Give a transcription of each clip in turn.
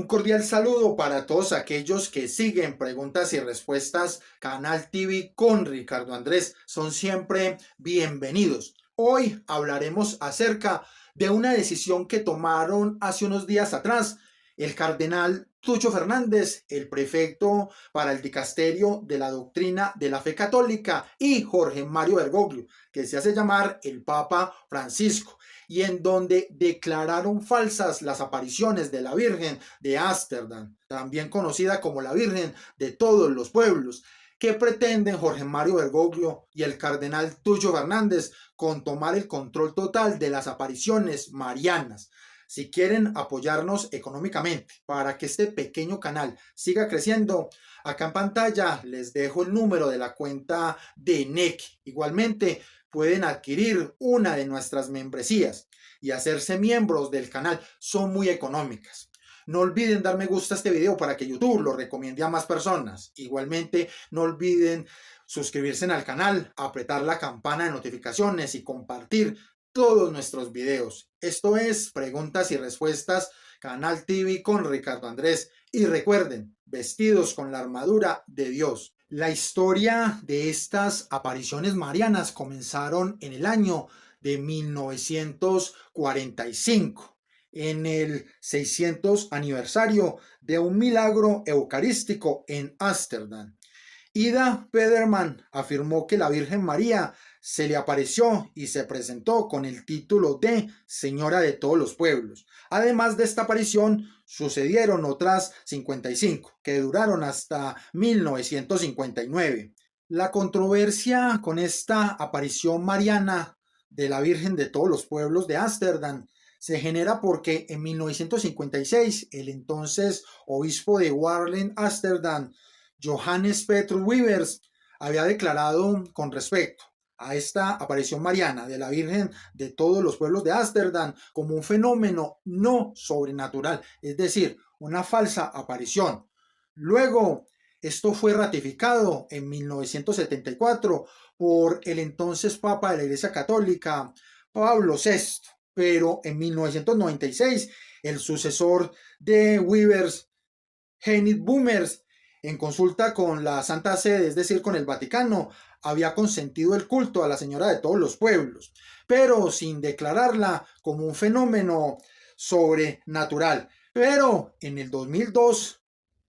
cordial saludo para todos aquellos que siguen Preguntas y Respuestas Canal TV con Ricardo Andrés. Son siempre bienvenidos. Hoy hablaremos acerca de una decisión que tomaron hace unos días atrás el cardenal Tucho Fernández, el prefecto para el dicasterio de la doctrina de la fe católica, y Jorge Mario Bergoglio, que se hace llamar el Papa Francisco, y en donde declararon falsas las apariciones de la Virgen de Ámsterdam, también conocida como la Virgen de todos los pueblos. ¿Qué pretenden Jorge Mario Bergoglio y el cardenal Tucho Fernández con tomar el control total de las apariciones marianas? Si quieren apoyarnos económicamente para que este pequeño canal siga creciendo, acá en pantalla les dejo el número de la cuenta de NEC. Igualmente pueden adquirir una de nuestras membresías y hacerse miembros del canal. Son muy económicas. No olviden dar me gusta a este video para que YouTube lo recomiende a más personas. Igualmente no olviden suscribirse al canal, apretar la campana de notificaciones y compartir todos nuestros videos. Esto es Preguntas y Respuestas Canal TV con Ricardo Andrés. Y recuerden, vestidos con la armadura de Dios. La historia de estas apariciones marianas comenzaron en el año de 1945, en el 600 aniversario de un milagro eucarístico en Ámsterdam. Ida Pederman afirmó que la Virgen María se le apareció y se presentó con el título de Señora de todos los pueblos. Además de esta aparición, sucedieron otras 55 que duraron hasta 1959. La controversia con esta aparición mariana de la Virgen de todos los pueblos de Ámsterdam se genera porque en 1956 el entonces obispo de Haarlem, Ámsterdam, Johannes Petrus Wivers, había declarado con respecto a esta aparición mariana de la Virgen de todos los pueblos de Ámsterdam como un fenómeno no sobrenatural, es decir, una falsa aparición. Luego, esto fue ratificado en 1974 por el entonces Papa de la Iglesia Católica, Pablo VI, pero en 1996 el sucesor de Wivers, Heinrich Bummers, en consulta con la Santa Sede, es decir, con el Vaticano, había consentido el culto a la Señora de todos los pueblos, pero sin declararla como un fenómeno sobrenatural. Pero en el 2002,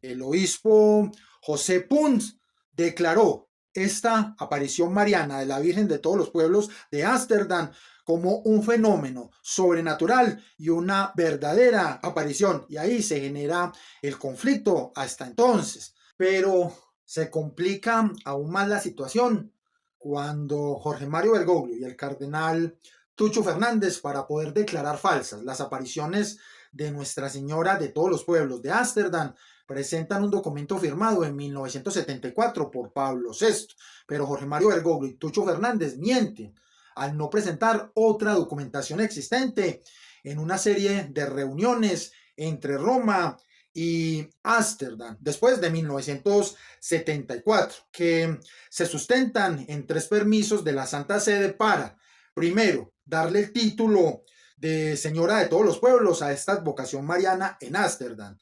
el obispo José Pons declaró esta aparición mariana de la Virgen de todos los pueblos de Ámsterdam como un fenómeno sobrenatural y una verdadera aparición. Y ahí se genera el conflicto hasta entonces. Pero se complica aún más la situación cuando Jorge Mario Bergoglio y el cardenal Tucho Fernández, para poder declarar falsas las apariciones de Nuestra Señora de todos los pueblos de Ámsterdam, presentan un documento firmado en 1974 por Pablo VI. Pero Jorge Mario Bergoglio y Tucho Fernández mienten al no presentar otra documentación existente en una serie de reuniones entre Roma y Ámsterdam después de 1974, que se sustentan en 3 permisos de la Santa Sede para, primero, darle el título de Señora de todos los pueblos a esta advocación mariana en Ámsterdam.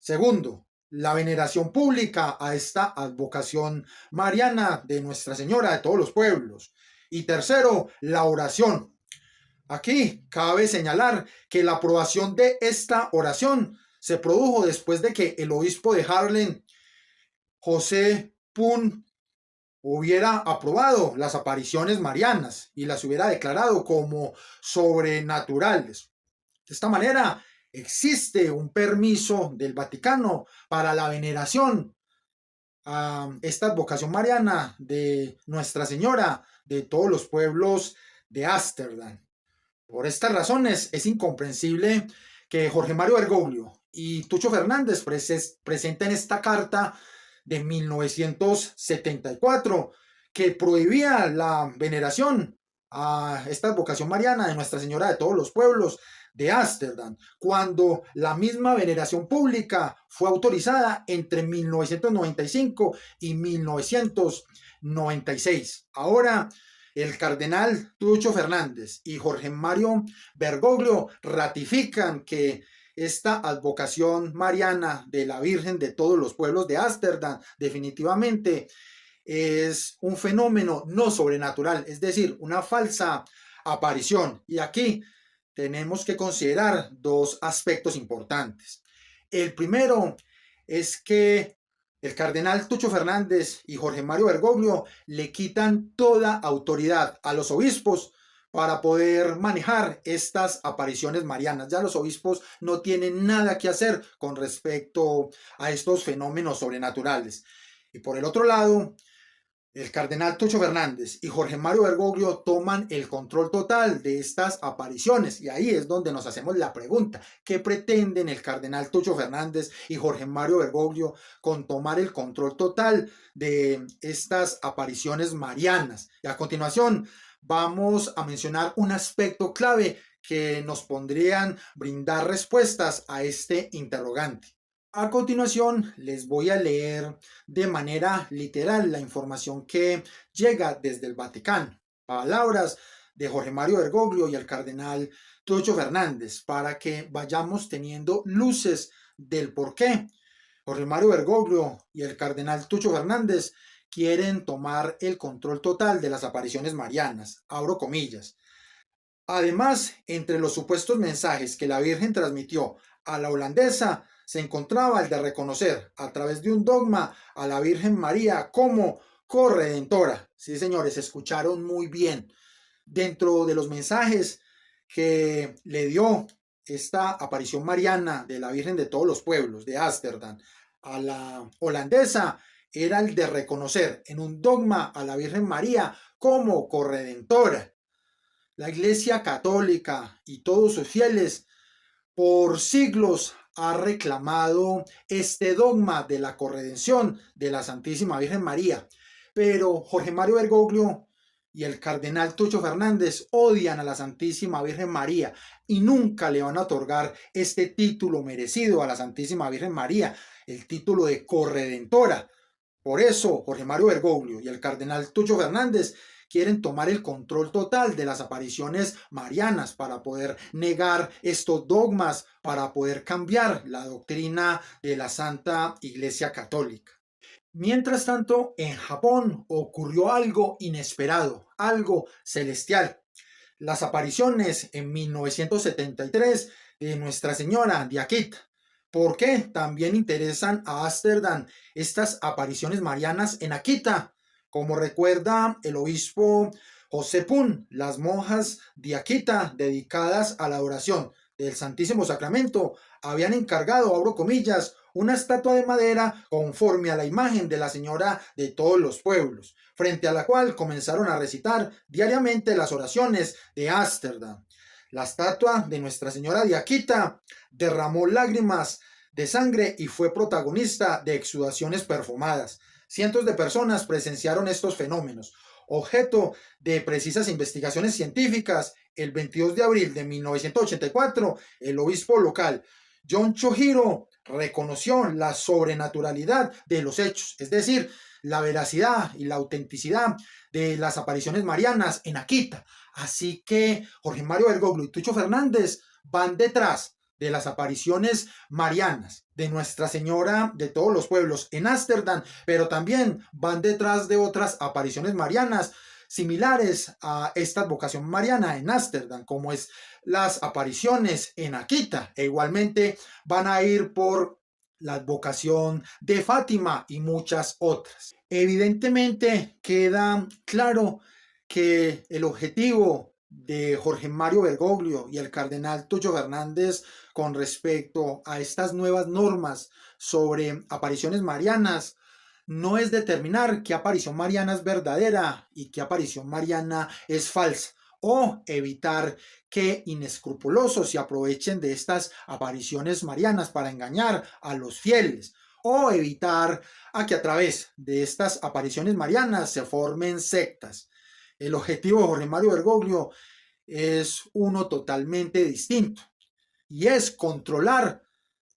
Segundo, la veneración pública a esta advocación mariana de Nuestra Señora de todos los pueblos. Y tercero, la oración. Aquí cabe señalar que la aprobación de esta oración se produjo después de que el obispo de Haarlem, José Pun, hubiera aprobado las apariciones marianas y las hubiera declarado como sobrenaturales. De esta manera, existe un permiso del Vaticano para la veneración a esta advocación mariana de Nuestra Señora de todos los pueblos de Ámsterdam. Por estas razones es incomprensible que Jorge Mario Bergoglio y Tucho Fernández presenten esta carta de 1974 que prohibía la veneración a esta advocación mariana de Nuestra Señora de todos los pueblos de Ámsterdam, cuando la misma veneración pública fue autorizada entre 1995 y 1996. Ahora, el cardenal Tucho Fernández y Jorge Mario Bergoglio ratifican que esta advocación mariana de la Virgen de todos los pueblos de Ámsterdam definitivamente es un fenómeno no sobrenatural, es decir, una falsa aparición. Y aquí tenemos que considerar dos aspectos importantes. El primero es que el cardenal Tucho Fernández y Jorge Mario Bergoglio le quitan toda autoridad a los obispos para poder manejar estas apariciones marianas. Ya los obispos no tienen nada que hacer con respecto a estos fenómenos sobrenaturales. Y por el otro lado, el cardenal Tucho Fernández y Jorge Mario Bergoglio toman el control total de estas apariciones, y ahí es donde nos hacemos la pregunta: ¿qué pretenden el cardenal Tucho Fernández y Jorge Mario Bergoglio con tomar el control total de estas apariciones marianas? Y a continuación vamos a mencionar un aspecto clave que nos podrían brindar respuestas a este interrogante. A continuación, les voy a leer de manera literal la información que llega desde el Vaticano. Palabras de Jorge Mario Bergoglio y el cardenal Tucho Fernández, para que vayamos teniendo luces del por qué Jorge Mario Bergoglio y el cardenal Tucho Fernández quieren tomar el control total de las apariciones marianas. Abro comillas. Además, entre los supuestos mensajes que la Virgen transmitió a la holandesa se encontraba el de reconocer a través de un dogma a la Virgen María como corredentora. Sí, señores, escucharon muy bien. Dentro de los mensajes que le dio esta aparición mariana de la Virgen de todos los pueblos de Ámsterdam a la holandesa, era el de reconocer en un dogma a la Virgen María como corredentora. La Iglesia Católica y todos sus fieles por siglos ha reclamado este dogma de la corredención de la Santísima Virgen María, pero Jorge Mario Bergoglio y el cardenal Tucho Fernández odian a la Santísima Virgen María y nunca le van a otorgar este título merecido a la Santísima Virgen María, el título de corredentora. Por eso Jorge Mario Bergoglio y el cardenal Tucho Fernández quieren tomar el control total de las apariciones marianas para poder negar estos dogmas, para poder cambiar la doctrina de la Santa Iglesia Católica. Mientras tanto, en Japón ocurrió algo inesperado, algo celestial. Las apariciones en 1973 de Nuestra Señora de Akita. ¿Por qué también interesan a Ámsterdam estas apariciones marianas en Akita? Como recuerda el obispo José Pun, las monjas de Akita dedicadas a la adoración del Santísimo Sacramento habían encargado, abro comillas, una estatua de madera conforme a la imagen de la Señora de todos los pueblos, frente a la cual comenzaron a recitar diariamente las oraciones de Ámsterdam. La estatua de Nuestra Señora de Akita derramó lágrimas de sangre y fue protagonista de exudaciones perfumadas. Cientos de personas presenciaron estos fenómenos. Objeto de precisas investigaciones científicas, el 22 de abril de 1984, el obispo local, John Chohiro, reconoció la sobrenaturalidad de los hechos, es decir, la veracidad y la autenticidad de las apariciones marianas en Akita. Así que Jorge Mario Bergoglio y Tucho Fernández van detrás de las apariciones marianas de Nuestra Señora de todos los pueblos en Ámsterdam, pero también van detrás de otras apariciones marianas similares a esta advocación mariana en Ámsterdam, como es las apariciones en Akita, e igualmente van a ir por la advocación de Fátima y muchas otras. Evidentemente queda claro que el objetivo de Jorge Mario Bergoglio y el cardenal Tucho Fernández con respecto a estas nuevas normas sobre apariciones marianas no es determinar qué aparición mariana es verdadera y qué aparición mariana es falsa, o evitar que inescrupulosos se aprovechen de estas apariciones marianas para engañar a los fieles, o evitar a que a través de estas apariciones marianas se formen sectas. El objetivo de Jorge Mario Bergoglio es uno totalmente distinto, y es controlar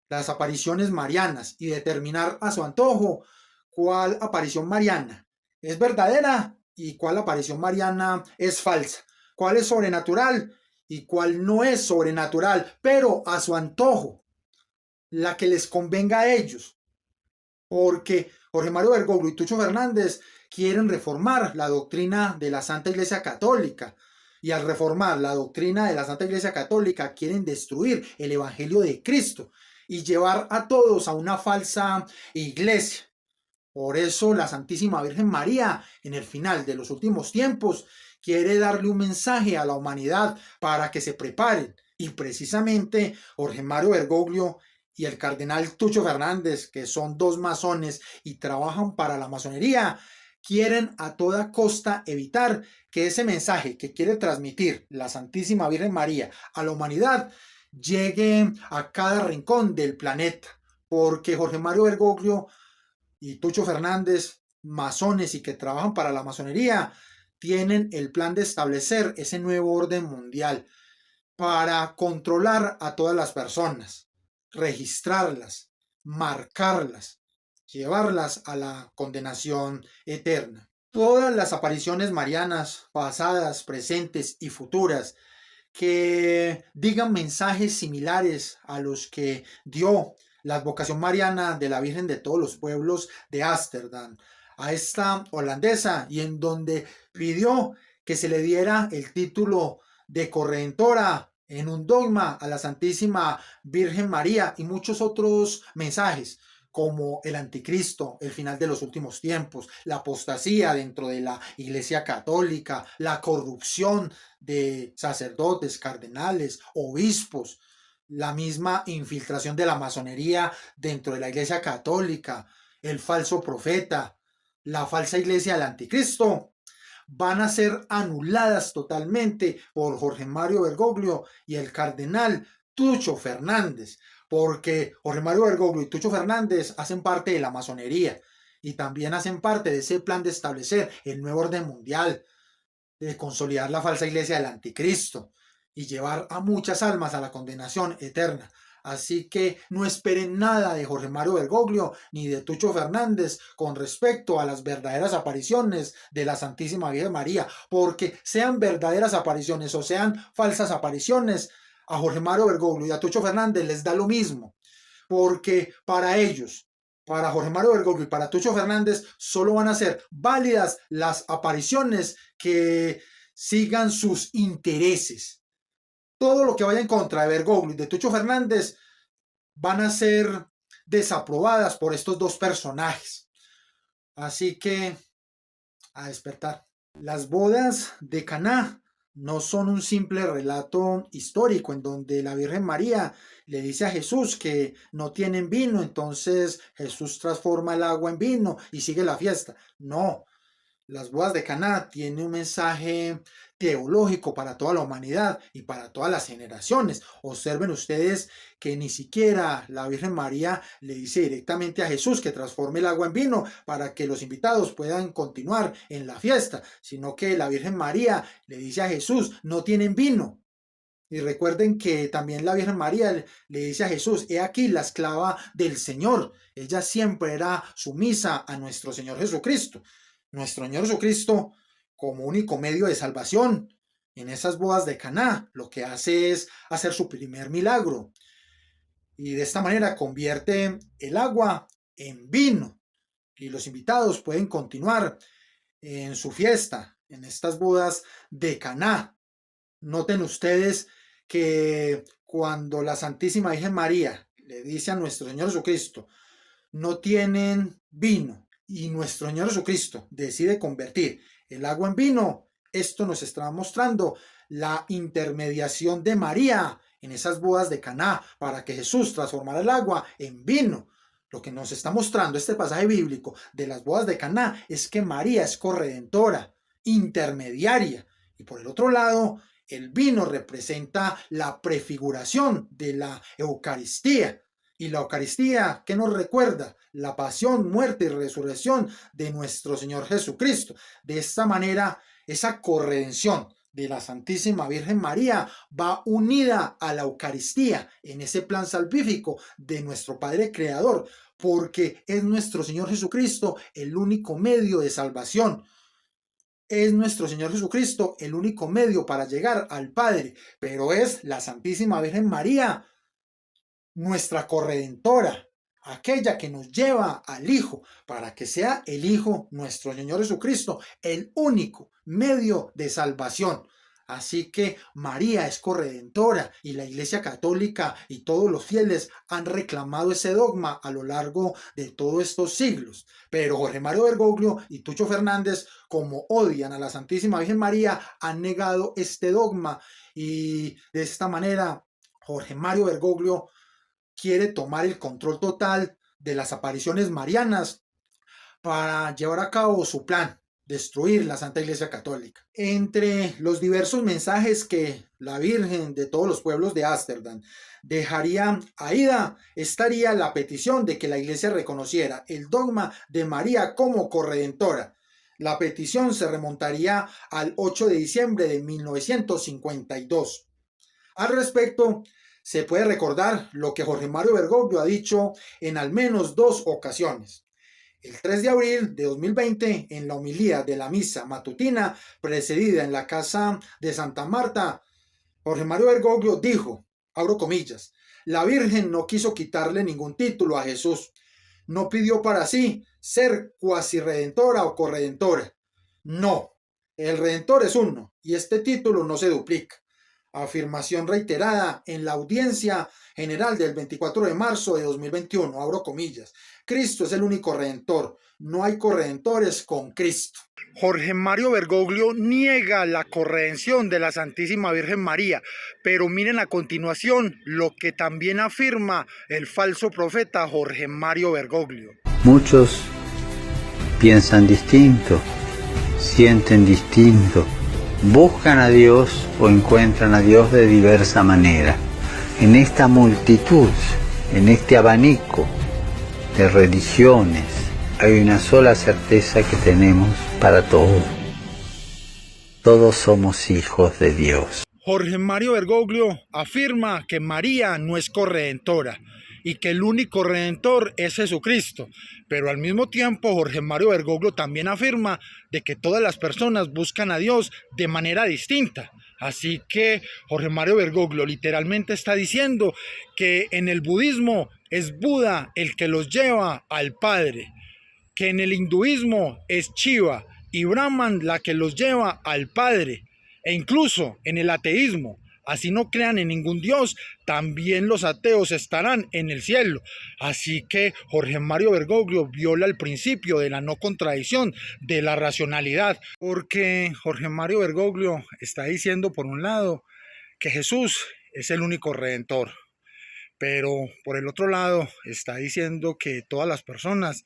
las apariciones marianas y determinar a su antojo cuál aparición mariana es verdadera y cuál aparición mariana es falsa, cuál es sobrenatural y cuál no es sobrenatural, pero a su antojo. la que les convenga a ellos, porque Jorge Mario Bergoglio y Tucho Fernández quieren reformar la doctrina de la Santa Iglesia Católica. Y al reformar la doctrina de la Santa Iglesia Católica quieren destruir el Evangelio de Cristo y llevar a todos a una falsa iglesia. Por eso la Santísima Virgen María, en el final de los últimos tiempos, quiere darle un mensaje a la humanidad para que se preparen. Y precisamente Jorge Mario Bergoglio y el cardenal Tucho Fernández, que son dos masones y trabajan para la masonería, quieren a toda costa evitar que ese mensaje que quiere transmitir la Santísima Virgen María a la humanidad llegue a cada rincón del planeta. Porque Jorge Mario Bergoglio y Tucho Fernández, masones y que trabajan para la masonería, tienen el plan de establecer ese nuevo orden mundial para controlar a todas las personas, registrarlas, marcarlas, llevarlas a la condenación eterna. Todas las apariciones marianas, pasadas, presentes y futuras, que digan mensajes similares a los que dio la advocación mariana de la Virgen de todos los pueblos de Ámsterdam a esta holandesa, y en donde pidió que se le diera el título de corredentora en un dogma a la Santísima Virgen María, y muchos otros mensajes como el anticristo, el final de los últimos tiempos, la apostasía dentro de la Iglesia Católica, la corrupción de sacerdotes, cardenales, obispos, la misma infiltración de la masonería dentro de la Iglesia Católica, el falso profeta, la falsa iglesia del anticristo, van a ser anuladas totalmente por Jorge Mario Bergoglio y el cardenal Tucho Fernández, porque Jorge Mario Bergoglio y Tucho Fernández hacen parte de la masonería y también hacen parte de ese plan de establecer el nuevo orden mundial, de consolidar la falsa iglesia del anticristo y llevar a muchas almas a la condenación eterna. Así que no esperen nada de Jorge Mario Bergoglio ni de Tucho Fernández con respecto a las verdaderas apariciones de la Santísima Virgen María, porque sean verdaderas apariciones o sean falsas apariciones, a Jorge Mario Bergoglio y a Tucho Fernández les da lo mismo, porque para ellos, para Jorge Mario Bergoglio y para Tucho Fernández, solo van a ser válidas las apariciones que sigan sus intereses. Todo lo que vaya en contra de Bergoglio y de Tucho Fernández van a ser desaprobadas por estos dos personajes. Así que a despertar. Las bodas de Caná no son un simple relato histórico en donde la Virgen María le dice a Jesús que no tienen vino, entonces Jesús transforma el agua en vino y sigue la fiesta. No, las bodas de Caná tienen un mensaje teológico para toda la humanidad y para todas las generaciones. Observen ustedes que ni siquiera la Virgen María le dice directamente a Jesús que transforme el agua en vino para que los invitados puedan continuar en la fiesta, sino que la Virgen María le dice a Jesús, no tienen vino. Y recuerden que también la Virgen María le dice a Jesús, he aquí la esclava del Señor. Ella siempre era sumisa a nuestro Señor Jesucristo. Nuestro Señor Jesucristo, como único medio de salvación, en esas bodas de Caná, lo que hace es hacer su primer milagro. Y de esta manera convierte el agua en vino. Y los invitados pueden continuar en su fiesta, en estas bodas de Caná. Noten ustedes que cuando la Santísima Virgen María le dice a nuestro Señor Jesucristo, no tienen vino, y nuestro Señor Jesucristo decide convertir el agua en vino, esto nos está mostrando la intermediación de María en esas bodas de Caná para que Jesús transformara el agua en vino. Lo que nos está mostrando este pasaje bíblico de las bodas de Caná es que María es corredentora, intermediaria, y por el otro lado, el vino representa la prefiguración de la Eucaristía. Y la Eucaristía, ¿qué nos recuerda? La pasión, muerte y resurrección de nuestro Señor Jesucristo. De esta manera, esa corredención de la Santísima Virgen María va unida a la Eucaristía en ese plan salvífico de nuestro Padre Creador, porque es nuestro Señor Jesucristo el único medio de salvación. Es nuestro Señor Jesucristo el único medio para llegar al Padre, pero es la Santísima Virgen María nuestra corredentora, aquella que nos lleva al Hijo, para que sea el Hijo, nuestro Señor Jesucristo, el único medio de salvación. Así que María es corredentora y la Iglesia Católica y todos los fieles han reclamado ese dogma a lo largo de todos estos siglos. Pero Jorge Mario Bergoglio y Tucho Fernández, como odian a la Santísima Virgen María, han negado este dogma y de esta manera Jorge Mario Bergoglio quiere tomar el control total de las apariciones marianas para llevar a cabo su plan, destruir la Santa Iglesia Católica. Entre los diversos mensajes que la Virgen de todos los pueblos de Ámsterdam dejaría a Ida, estaría la petición de que la Iglesia reconociera el dogma de María como corredentora. La petición se remontaría al 8 de diciembre de 1952. Al respecto, se puede recordar lo que Jorge Mario Bergoglio ha dicho en al menos 2 ocasiones. El 3 de abril de 2020, en la homilía de la misa matutina precedida en la casa de Santa Marta, Jorge Mario Bergoglio dijo, abro comillas, la Virgen no quiso quitarle ningún título a Jesús, no pidió para sí ser cuasi redentora o corredentora. No, el redentor es uno y este título no se duplica. Afirmación reiterada en la audiencia general del 24 de marzo de 2021, abro comillas. Cristo es el único redentor, no hay corredentores con Cristo. Jorge Mario Bergoglio niega la corredención de la Santísima Virgen María, pero miren a continuación lo que también afirma el falso profeta Jorge Mario Bergoglio. Muchos piensan distinto, sienten distinto, buscan a Dios o encuentran a Dios de diversa manera. En esta multitud, en este abanico de religiones, hay una sola certeza que tenemos para todos. Todos somos hijos de Dios. Jorge Mario Bergoglio afirma que María no es corredentora y que el único redentor es Jesucristo, pero al mismo tiempo Jorge Mario Bergoglio también afirma de que todas las personas buscan a Dios de manera distinta. Así que Jorge Mario Bergoglio literalmente está diciendo que en el budismo es Buda el que los lleva al Padre, que en el hinduismo es Shiva y Brahman la que los lleva al Padre, e incluso en el ateísmo, así no crean en ningún Dios, también los ateos estarán en el cielo. Así que Jorge Mario Bergoglio viola el principio de la no contradicción, de la racionalidad, porque Jorge Mario Bergoglio está diciendo por un lado que Jesús es el único redentor, pero por el otro lado está diciendo que todas las personas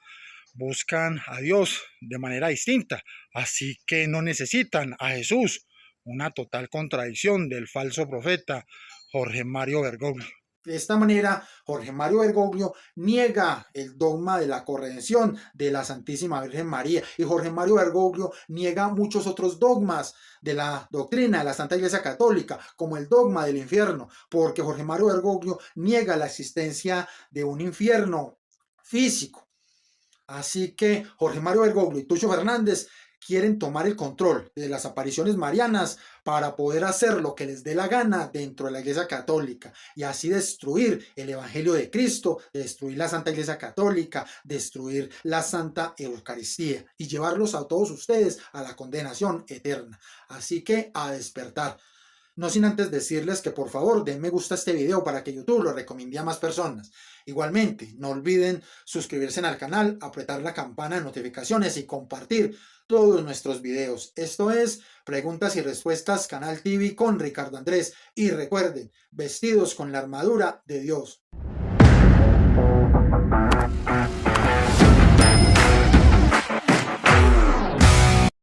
buscan a Dios de manera distinta, así que no necesitan a Jesús. Una total contradicción del falso profeta Jorge Mario Bergoglio. De esta manera, Jorge Mario Bergoglio niega el dogma de la corredención de la Santísima Virgen María y Jorge Mario Bergoglio niega muchos otros dogmas de la doctrina de la Santa Iglesia Católica, como el dogma del infierno, porque Jorge Mario Bergoglio niega la existencia de un infierno físico. Así que Jorge Mario Bergoglio y Tucho Fernández quieren tomar el control de las apariciones marianas para poder hacer lo que les dé la gana dentro de la Iglesia Católica y así destruir el Evangelio de Cristo, destruir la Santa Iglesia Católica, destruir la Santa Eucaristía y llevarlos a todos ustedes a la condenación eterna. Así que a despertar. No sin antes decirles que por favor den me gusta a este video para que YouTube lo recomiende a más personas. Igualmente, no olviden suscribirse al canal, apretar la campana de notificaciones y compartir todos nuestros videos. Esto es Preguntas y Respuestas Canal TV con Ricardo Andrés. Y recuerden, vestidos con la armadura de Dios.